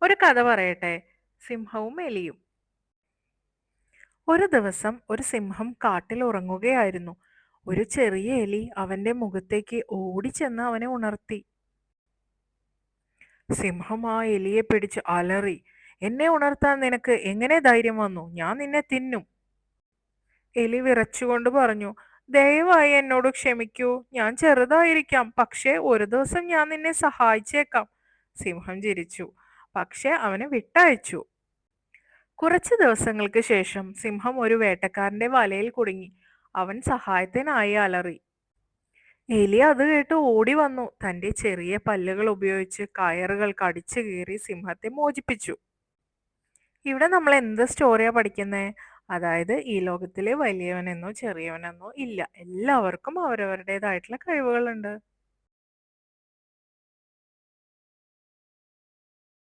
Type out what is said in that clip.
ഒരു കഥ പറയട്ടെ. സിംഹവും എലിയും. ഒരു ദിവസം ഒരു സിംഹം കാട്ടിൽ ഉറങ്ങുകയായിരുന്നു. ഒരു ചെറിയ എലി അവന്റെ മുഖത്തേക്ക് ഓടിച്ചെന്ന് അവനെ ഉണർത്തി. സിംഹം ആ എലിയെ പിടിച്ച് അലറി. എന്നെ ഉണർത്താൻ നിനക്ക് എങ്ങനെ ധൈര്യം വന്നു? ഞാൻ നിന്നെ തിന്നും. എലി വിറച്ചുകൊണ്ട് പറഞ്ഞു, ദയവായി എന്നോട് ക്ഷമിക്കൂ. ഞാൻ ചെറുതായിരിക്കാം, പക്ഷേ ഒരു ദിവസം ഞാൻ നിന്നെ സഹായിച്ചേക്കാം. സിംഹം ചിരിച്ചു, പക്ഷെ അവനെ വിട്ടയച്ചു. കുറച്ച് ദിവസങ്ങൾക്ക് ശേഷം സിംഹം ഒരു വേട്ടക്കാരന്റെ വലയിൽ കുടുങ്ങി. അവൻ സഹായത്തിനായി അലറി. എലി അത് കേട്ട് ഓടി വന്നു. തന്റെ ചെറിയ പല്ലുകൾ ഉപയോഗിച്ച് കയറുകൾ കടിച്ചു കീറി സിംഹത്തെ മോചിപ്പിച്ചു. ഇവിടെ നമ്മൾ എന്ത് സ്റ്റോറിയാ പഠിക്കുന്നേ? അതായത് ഈ ലോകത്തിലെ വലിയവനെന്നോ ചെറിയവനെന്നോ ഇല്ല. എല്ലാവർക്കും അവരവരുടേതായിട്ടുള്ള കഴിവുകളുണ്ട്.